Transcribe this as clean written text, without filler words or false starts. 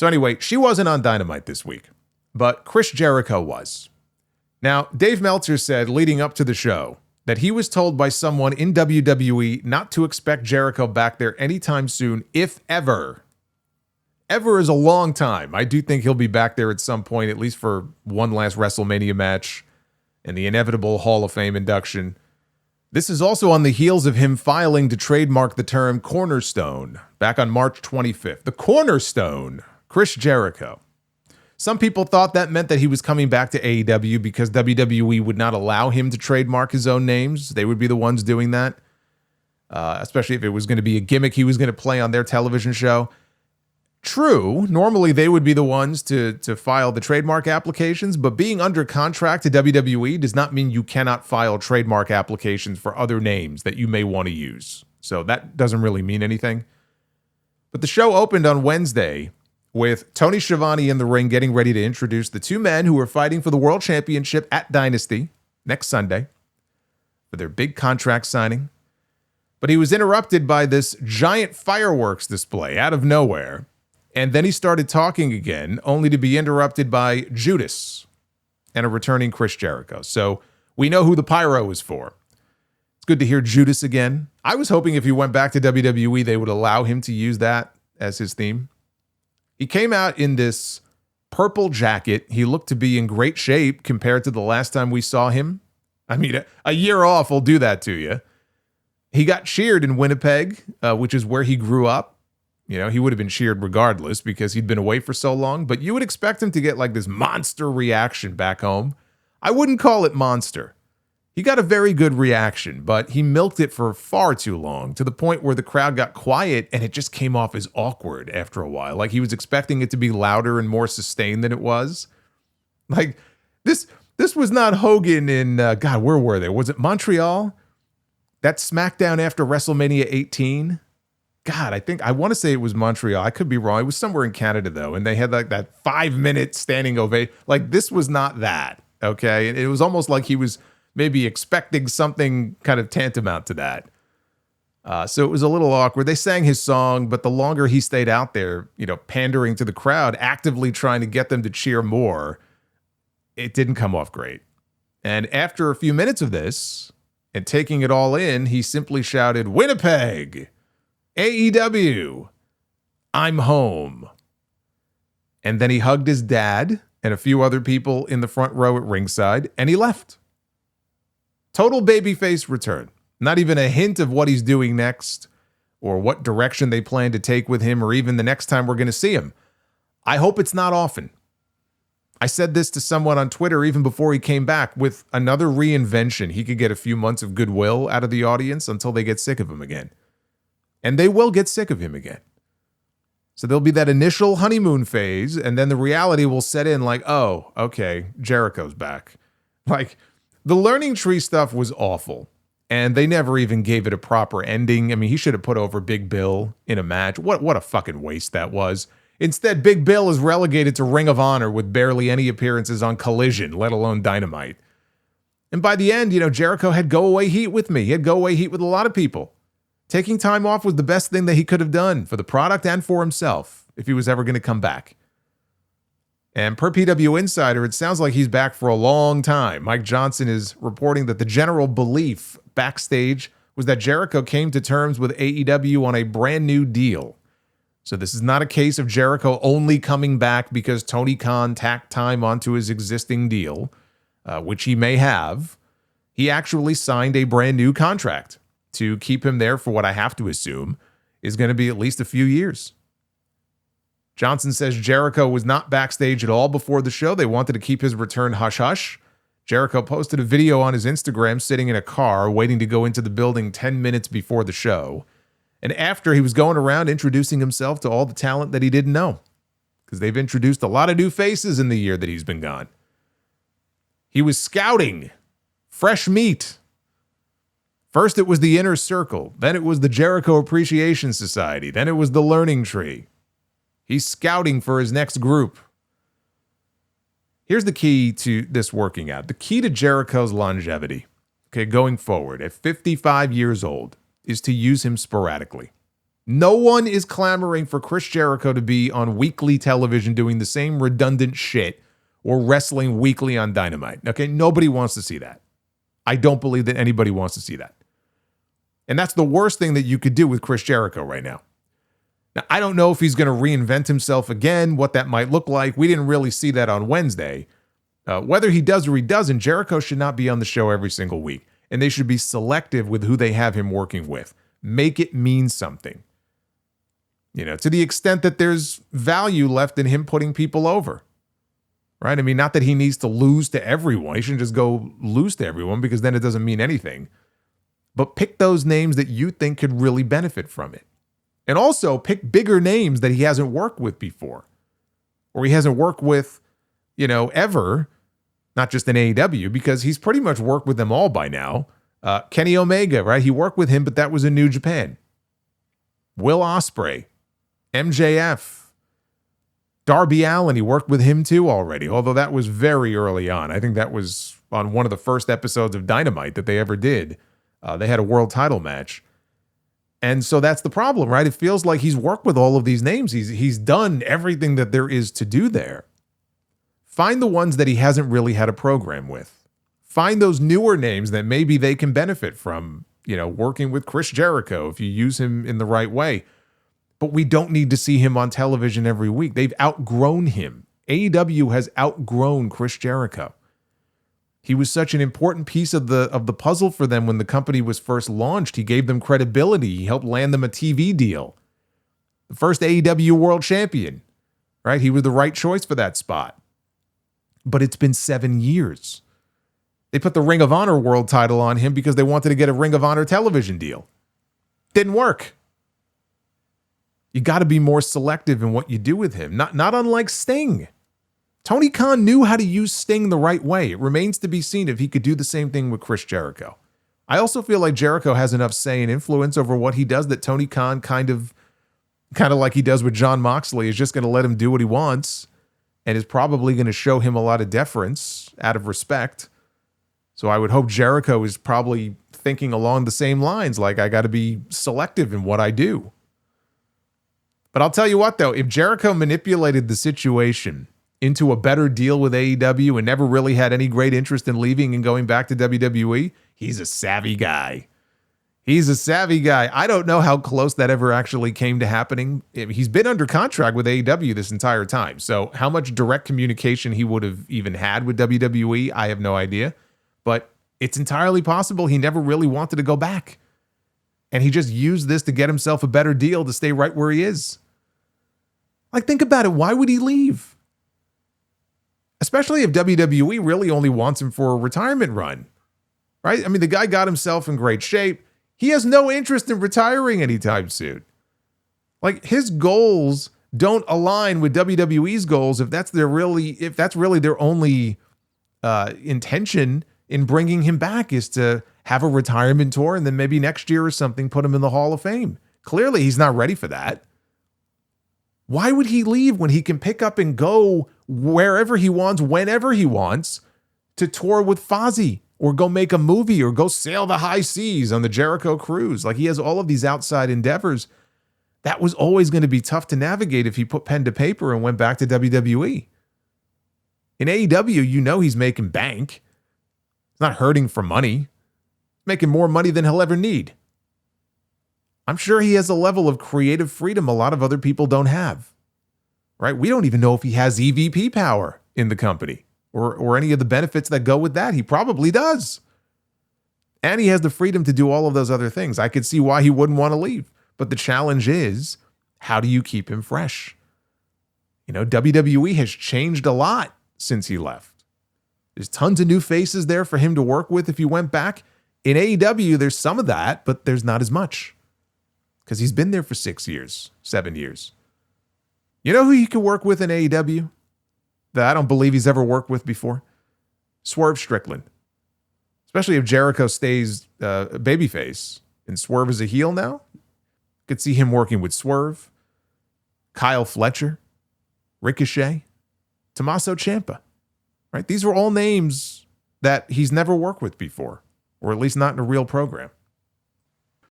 So anyway, she wasn't on Dynamite this week, but Chris Jericho was. Now, Dave Meltzer said leading up to the show that he was told by someone in WWE not to expect Jericho back there anytime soon, if ever. Ever is a long time. I do think he'll be back there at some point, at least for one last WrestleMania match and the inevitable Hall of Fame induction. This is also on the heels of him filing to trademark the term cornerstone back on March 25th. The cornerstone, Chris Jericho. Some people thought that meant that he was coming back to AEW because WWE would not allow him to trademark his own names. They would be the ones doing that, especially if it was going to be a gimmick he was going to play on their television show. True, normally they would be the ones to file the trademark applications, but being under contract to WWE does not mean you cannot file trademark applications for other names that you may want to use. So that doesn't really mean anything. But the show opened on Wednesday with Tony Schiavone in the ring getting ready to introduce the two men who are fighting for the World Championship at Dynasty next Sunday for their big contract signing. But he was interrupted by this giant fireworks display out of nowhere. And then he started talking again, only to be interrupted by Judas and a returning Chris Jericho. So we know who the pyro is for. It's good to hear Judas again. I was hoping if he went back to WWE, they would allow him to use that as his theme. He came out in this purple jacket. He looked to be in great shape compared to the last time we saw him. I mean, a year off will do that to you. He got cheered in Winnipeg, which is where he grew up. You know, he would have been cheered regardless because he'd been away for so long, but you would expect him to get like this monster reaction back home. I wouldn't call it monster. He got a very good reaction, but he milked it for far too long to the point where the crowd got quiet and it just came off as awkward after a while. Like he was expecting it to be louder and more sustained than it was. Like this was not Hogan in, God, where were they? Was it Montreal? That SmackDown after WrestleMania 18? God, I want to say it was Montreal. I could be wrong. It was somewhere in Canada, though. And they had like that 5-minute standing ovation. Like this was not that. Okay. It was almost like he was maybe expecting something kind of tantamount to that. So it was a little awkward. They sang his song, but the longer he stayed out there, you know, pandering to the crowd, actively trying to get them to cheer more, it didn't come off great. And after a few minutes of this and taking it all in, he simply shouted, "Winnipeg! AEW, I'm home." And then he hugged his dad and a few other people in the front row at ringside, and he left. Total babyface return. Not even a hint of what he's doing next or what direction they plan to take with him or even the next time we're going to see him. I hope it's not often. I said this to someone on Twitter even before he came back. With another reinvention, he could get a few months of goodwill out of the audience until they get sick of him again. And they will get sick of him again. So there'll be that initial honeymoon phase, and then the reality will set in like, oh, okay, Jericho's back. Like, the Learning Tree stuff was awful, and they never even gave it a proper ending. I mean, he should have put over Big Bill in a match. What a fucking waste that was. Instead, Big Bill is relegated to Ring of Honor with barely any appearances on Collision, let alone Dynamite. And by the end, you know, Jericho had go-away heat with me. He had go-away heat with a lot of people. Taking time off was the best thing that he could have done for the product and for himself if he was ever going to come back. And per PW Insider, it sounds like he's back for a long time. Mike Johnson is reporting that the general belief backstage was that Jericho came to terms with AEW on a brand new deal. So this is not a case of Jericho only coming back because Tony Khan tacked time onto his existing deal, which he may have. He actually signed a brand new contract to keep him there for what I have to assume is going to be at least a few years. Johnson says Jericho was not backstage at all before the show. They wanted to keep his return hush-hush. Jericho posted a video on his Instagram sitting in a car waiting to go into the building 10 minutes before the show. And after, he was going around introducing himself to all the talent that he didn't know, because they've introduced a lot of new faces in the year that he's been gone. He was scouting fresh meat. First, it was the Inner Circle. Then it was the Jericho Appreciation Society. Then it was the Learning Tree. He's scouting for his next group. Here's the key to this working out. The key to Jericho's longevity, okay, going forward at 55 years old, is to use him sporadically. No one is clamoring for Chris Jericho to be on weekly television doing the same redundant shit or wrestling weekly on Dynamite. Okay, nobody wants to see that. I don't believe that anybody wants to see that. And that's the worst thing that you could do with Chris Jericho right now. Now, I don't know if he's going to reinvent himself again, what that might look like. We didn't really see that on Wednesday. Whether he does or he doesn't, Jericho should not be on the show every single week. And they should be selective with who they have him working with. Make it mean something. To the extent that there's value left in him putting people over. Right? I mean, not that he needs to lose to everyone. He shouldn't just go lose to everyone because then it doesn't mean anything. But pick those names that you think could really benefit from it. And also pick bigger names that he hasn't worked with before. Or he hasn't worked with, ever. Not just in AEW, because he's pretty much worked with them all by now. Kenny Omega, right? He worked with him, but that was in New Japan. Will Ospreay, MJF, Darby Allin, he worked with him too already, although that was very early on. I think that was on one of the first episodes of Dynamite that they ever did. They had a world title match. And so that's the problem, right? It feels like he's worked with all of these names. He's done everything that there is to do there. Find the ones that he hasn't really had a program with. Find those newer names that maybe they can benefit from, working with Chris Jericho if you use him in the right way. But we don't need to see him on television every week. They've outgrown him. AEW has outgrown Chris Jericho. He was such an important piece of the puzzle for them when the company was first launched. He gave them credibility. He helped land them a TV deal. The first AEW world champion, right? He was the right choice for that spot. But it's been 7 years. They put the Ring of Honor world title on him because they wanted to get a Ring of Honor television deal. Didn't work. You got to be more selective in what you do with him. Not unlike Sting. Tony Khan knew how to use Sting the right way. It remains to be seen if he could do the same thing with Chris Jericho. I also feel like Jericho has enough say and influence over what he does that Tony Khan kind of like he does with Jon Moxley is just going to let him do what he wants. And is probably going to show him a lot of deference out of respect. So I would hope Jericho is probably thinking along the same lines, like I got to be selective in what I do. But I'll tell you what, though, if Jericho manipulated the situation into a better deal with AEW and never really had any great interest in leaving and going back to WWE, he's a savvy guy. He's a savvy guy. I don't know how close that ever actually came to happening. He's been under contract with AEW this entire time. So how much direct communication he would have even had with WWE, I have no idea. But it's entirely possible he never really wanted to go back. And he just used this to get himself a better deal to stay right where he is. Like, think about it. Why would he leave? Especially if WWE really only wants him for a retirement run. Right? I mean, the guy got himself in great shape. He has no interest in retiring anytime soon. Like, his goals don't align with WWE's goals if that's really their only intention in bringing him back is to have a retirement tour and then maybe next year or something put him in the Hall of Fame. Clearly, he's not ready for that. Why would he leave when he can pick up and go wherever he wants, whenever he wants, to tour with Fozzy? Or go make a movie, or go sail the high seas on the Jericho cruise. Like, he has all of these outside endeavors. That was always going to be tough to navigate if he put pen to paper and went back to WWE. In AEW, he's making bank. He's not hurting for money. He's making more money than he'll ever need. I'm sure he has a level of creative freedom a lot of other people don't have. Right? We don't even know if he has EVP power in the company. Or any of the benefits that go with that. He probably does. And he has the freedom to do all of those other things. I could see why he wouldn't want to leave. But the challenge is, how do you keep him fresh? WWE has changed a lot since he left. There's tons of new faces there for him to work with if he went back. In AEW, there's some of that, but there's not as much. Because he's been there for 6 years, 7 years. You know who he could work with in AEW? That I don't believe he's ever worked with before? Swerve Strickland. Especially if Jericho stays babyface and Swerve is a heel now. Could see him working with Swerve, Kyle Fletcher, Ricochet, Tommaso Ciampa. Right? These are all names that he's never worked with before, or at least not in a real program.